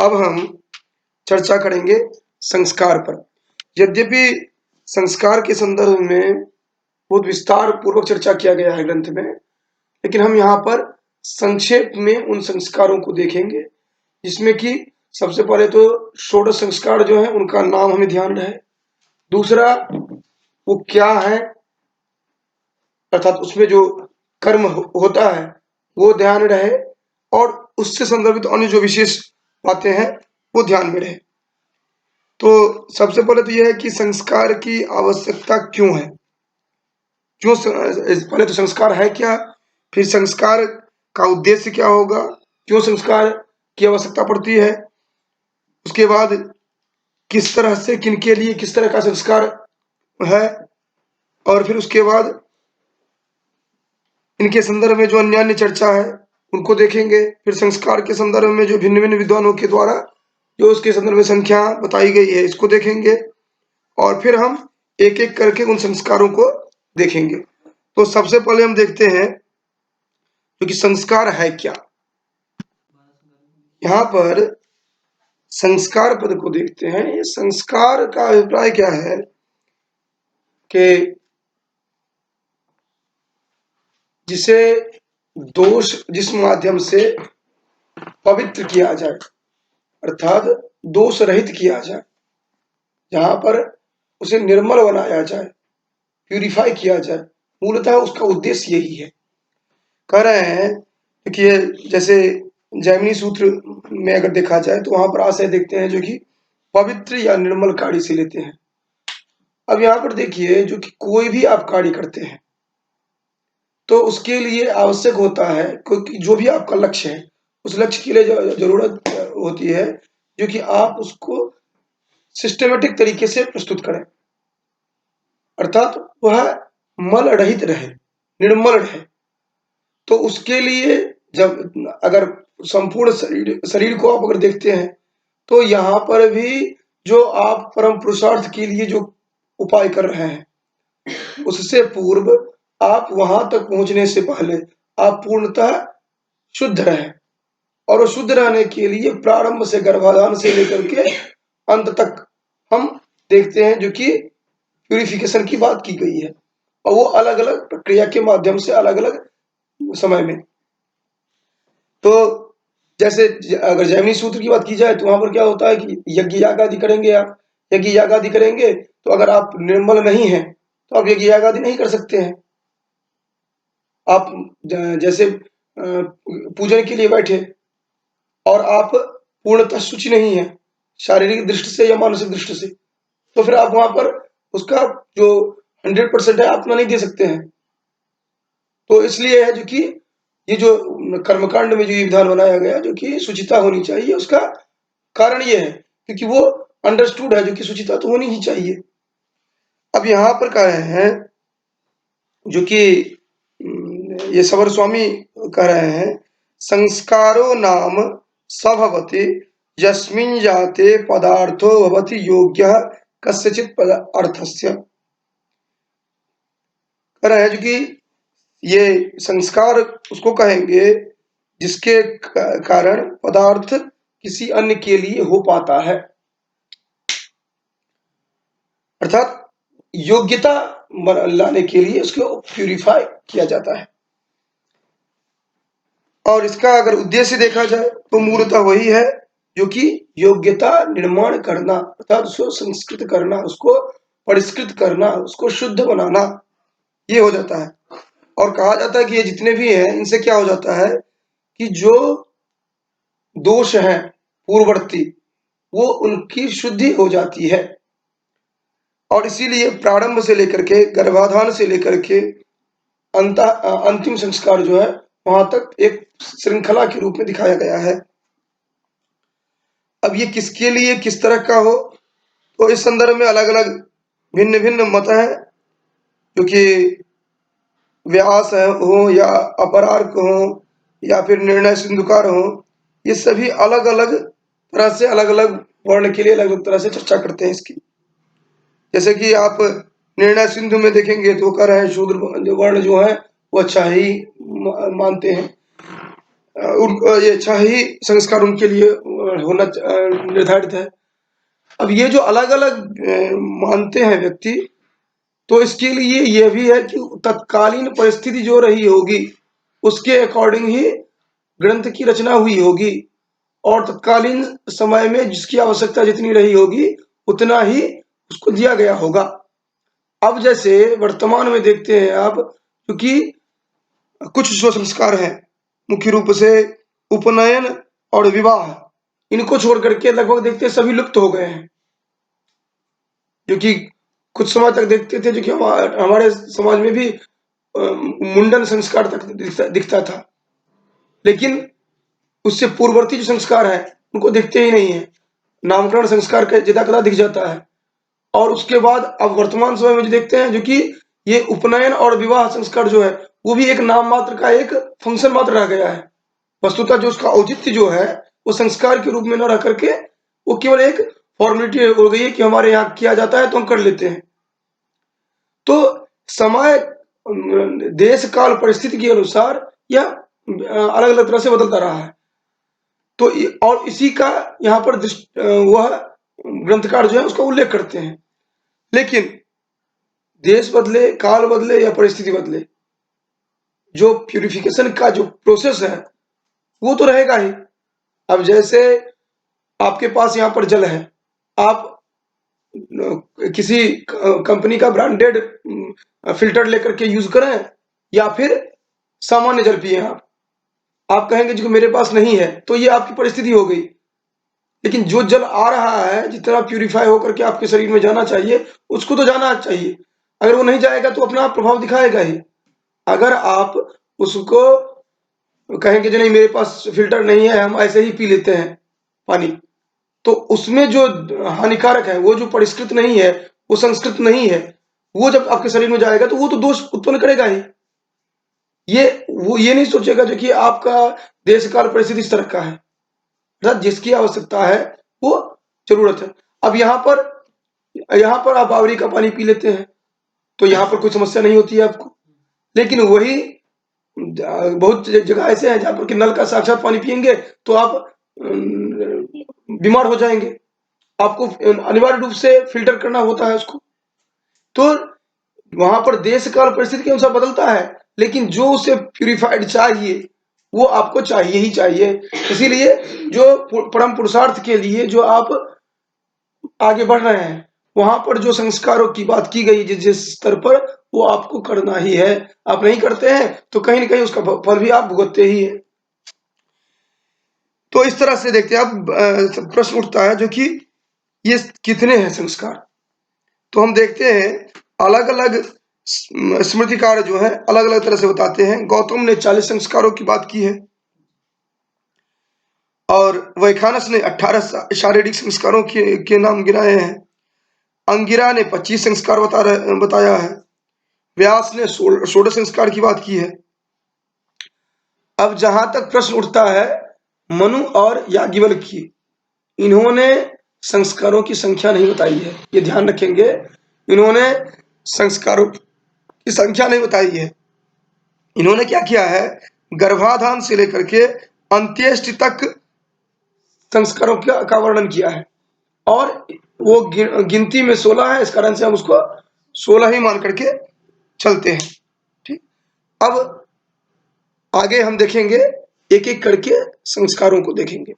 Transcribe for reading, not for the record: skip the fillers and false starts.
अब हम चर्चा करेंगे संस्कार पर। यद्यपि संस्कार के संदर्भ में बहुत विस्तार पूर्वक चर्चा किया गया है ग्रंथ में, लेकिन हम यहाँ पर संक्षेप में उन संस्कारों को देखेंगे, जिसमें कि सबसे पहले तो षोडश संस्कार जो है उनका नाम हमें ध्यान रहे। दूसरा, वो क्या है, अर्थात उसमें जो कर्म होता है वो ध्यान रहे, और उससे संदर्भित अन्य जो विशेष बातें हैं वो ध्यान में रहे। तो सबसे पहले तो यह है कि संस्कार की आवश्यकता क्यों है, क्यों पहले तो संस्कार है क्या, फिर संस्कार का उद्देश्य क्या होगा, क्यों संस्कार की आवश्यकता पड़ती है, उसके बाद किस तरह से किनके लिए किस तरह का संस्कार है, और फिर उसके बाद इनके संदर्भ में जो अन्य अन्य चर्चा है उनको देखेंगे। फिर संस्कार के संदर्भ में जो भिन्न भिन्न विद्वानों के द्वारा जो उसके संदर्भ में संख्या बताई गई है इसको देखेंगे, और फिर हम एक एक करके उन संस्कारों को देखेंगे। तो सबसे पहले हम देखते हैं क्योंकि संस्कार है क्या। यहाँ पर संस्कार पद को देखते हैं। ये संस्कार का अभिप्राय क्या है कि जिसे दोष जिस माध्यम से पवित्र किया जाए, अर्थात दोष रहित किया जाए, जहां पर उसे निर्मल बनाया जाए, प्यूरिफाई किया जाए, मूलतः उसका उद्देश्य यही है। कह रहे हैं कि जैसे जैमिनी सूत्र में अगर देखा जाए तो वहां पर आशय देखते हैं जो कि पवित्र या निर्मल कार्य से लेते हैं। अब यहाँ पर देखिए, जो कि कोई भी आप कार्य करते हैं तो उसके लिए आवश्यक होता है, क्योंकि जो भी आपका लक्ष्य है उस लक्ष्य के लिए जरूरत होती है जो कि आप उसको सिस्टमेटिक तरीके से प्रस्तुत करें, अर्थात वह मल रहित रहे, निर्मल रहे। तो उसके लिए जब अगर संपूर्ण शरीर को आप अगर देखते हैं तो यहाँ पर भी जो आप परम पुरुषार्थ के लिए जो उपाय कर रहे हैं उससे पूर्व आप वहां तक पहुंचने से पहले आप पूर्णतः शुद्ध रहें, और वो शुद्ध रहने के लिए प्रारंभ से गर्भाधान से लेकर के अंत तक हम देखते हैं जो कि प्यूरिफिकेशन की बात की गई है, और वो अलग अलग प्रक्रिया के माध्यम से अलग अलग समय में। तो जैसे अगर जैमिनी सूत्र की बात की जाए तो वहां पर क्या होता है कि यज्ञ याग आदि करेंगे, आप यज्ञ याग आदि करेंगे तो अगर आप निर्मल नहीं हैं तो आप यज्ञ याग आदि नहीं कर सकते हैं। आप जैसे पूजन के लिए बैठे और आप पूर्णतः शुचि नहीं है शारीरिक दृष्टि से या मानसिक दृष्टि से, तो फिर आप वहां पर उसका जो 100% है अपना नहीं दे सकते हैं। तो इसलिए है जो कि ये जो कर्मकांड में जो ये विधान बनाया गया जो कि शुचिता होनी चाहिए, उसका कारण ये है क्योंकि वो अंडरस्टूड है जो कि शुचिता तो होनी ही चाहिए। अब यहाँ पर कह रहे हैं जो कि ये सबर स्वामी कह रहे हैं, संस्कारो नाम सभवति यस्मिन् जाते पदार्थो भवति योग्य कस्यचित् अर्थस्य। कह रहे हैं जो कि ये संस्कार उसको कहेंगे जिसके कारण पदार्थ किसी अन्य के लिए हो पाता है, अर्थात योग्यता लाने के लिए उसको प्यूरिफाई किया जाता है। और इसका अगर उद्देश्य देखा जाए तो मूलतः वही है जो कि योग्यता निर्माण करना, अर्थात उसको संस्कृत करना, उसको परिष्कृत करना, उसको शुद्ध बनाना, ये हो जाता है। और कहा जाता है कि ये जितने भी हैं इनसे क्या हो जाता है कि जो दोष हैं पूर्ववर्ती वो उनकी शुद्धि हो जाती है, और इसीलिए प्रारंभ से लेकर के गर्भाधान से लेकर के अंतिम संस्कार जो है वहां तक एक श्रृंखला के रूप में दिखाया गया है। अब ये किसके लिए किस तरह का हो तो इस संदर्भ में अलग अलग भिन्न भिन्न मत हैं, क्योंकि व्यास हो या अपरार्क हो या फिर निर्णय सिंधुकार हो, ये सभी अलग अलग तरह से अलग अलग वर्ण के लिए अलग अलग तरह से चर्चा करते हैं इसकी। जैसे कि आप निर्णय सिंधु में देखेंगे तो कह रहे हैं शूद्र वर्ण जो है वो अच्छा ही मानते हैं, ये 6 ही संस्कार उनके लिए होना निर्धारित है। अब ये जो अलग-अलग मानते हैं व्यक्ति, तो इसके लिए ये भी है कि तत्कालीन परिस्थिति जो रही होगी, उसके अकॉर्डिंग ही ग्रंथ की रचना हुई होगी और तत्कालीन समय में जिसकी आवश्यकता जितनी रही होगी, उतना ही उसको दिया गया होगा। अब जैसे वर्तमान में देखते हैं आप, क्योंकि कुछ जो संस्कार हैं, मुख्य रूप से उपनयन और विवाह, इनको छोड़ करके लगभग देखते हैं सभी लुप्त हो गए हैं। क्योंकि कुछ समय तक देखते थे जो कि हमारे समाज में भी मुंडन संस्कार तक दिखता था, लेकिन उससे पूर्ववर्ती जो संस्कार है उनको दिखते ही नहीं है। नामकरण संस्कार का ज्यादा कदा दिख जाता है। और उसके बाद अब वर्तमान समय में जो देखते हैं, जो कि ये उपनयन और विवाह संस्कार जो है, वो भी एक नाम मात्र का एक फंक्शन मात्र रह गया है। वस्तुतः जो उसका औचित्य जो है, वो संस्कार के रूप में न रह करके वो केवल एक फॉर्मेलिटी हो गई है कि हमारे यहाँ किया जाता है तो हम कर लेते हैं। तो समय, देश काल परिस्थिति के अनुसार यह अलग अलग तरह से बदलता रहा है। तो और इसी का यहाँ पर वह ग्रंथकार जो है उसका उल्लेख करते हैं। लेकिन देश बदले, काल बदले या परिस्थिति बदले, जो प्यूरिफिकेशन का जो प्रोसेस है वो तो रहेगा ही। अब जैसे आपके पास यहाँ पर जल है, आप किसी कंपनी का ब्रांडेड फिल्टर लेकर के यूज करें या फिर सामान्य जल पिए आप कहेंगे जो मेरे पास नहीं है, तो ये आपकी परिस्थिति हो गई। लेकिन जो जल आ रहा है, जितना प्यूरिफाई होकर के आपके शरीर में जाना चाहिए, उसको तो जाना चाहिए। अगर वो नहीं जाएगा तो अपना प्रभाव दिखाएगा ही। अगर आप उसको कहेंगे जो नहीं मेरे पास फिल्टर नहीं है, हम ऐसे ही पी लेते हैं पानी, तो उसमें जो हानिकारक है, वो जो परिष्कृत नहीं है, वो संस्कृत नहीं है, वो जब आपके शरीर में जाएगा तो वो तो दोष उत्पन्न करेगा ही। वो ये नहीं सोचेगा जो कि आपका देश काल परिस्थिति इस तरह का है, अर्थात जिसकी आवश्यकता है वो जरूरत है। अब यहाँ पर आप बावरी का पानी पी लेते हैं तो यहाँ पर कोई समस्या नहीं होती है आपको। लेकिन वही बहुत जगह ऐसे हैं जहां पर कि नल का साक्षात पानी पिएंगे तो आप बीमार हो जाएंगे। आपको अनिवार्य रूप से फिल्टर करना होता है उसको। तो वहां पर देश काल परिस्थिति के अनुसार बदलता है, लेकिन जो उसे प्यूरिफाइड चाहिए वो आपको चाहिए ही चाहिए। इसीलिए जो परम पुरुषार्थ के लिए जो आप आगे बढ़ रहे हैं, वहां पर जो संस्कारों की बात की गई जिस जिस स्तर पर, वो आपको करना ही है। आप नहीं करते हैं तो कहीं ना कहीं उसका फल भी आप भुगतते ही हैं। तो इस तरह से देखते हैं अब प्रश्न उठता है जो कि ये कितने हैं संस्कार। तो हम देखते हैं अलग अलग स्मृतिकार जो है अलग अलग तरह से बताते हैं। गौतम ने 40 संस्कारों की बात की है और वैखानस ने 18 शारीरिक संस्कारों के नाम गिनाए हैं। अंगिरा ने 25 संस्कार बताया है। व्यास ने 16 संस्कार की बात की है। अब जहां तक प्रश्न उठता है मनु और याज्ञवल्क्य की, इन्होंने संस्कारों की संख्या नहीं बताई है, ये ध्यान रखेंगे। इन्होंने संस्कारों की संख्या नहीं बताई है। इन्होंने क्या किया है, गर्भाधान से लेकर के अंत्येष्टि तक संस्कारों का वर्णन किया है और वो गिनती में 16 है, इस कारण से हम उसको 16 ही मान करके चलते हैं। ठीक, अब आगे हम देखेंगे एक एक करके संस्कारों को देखेंगे।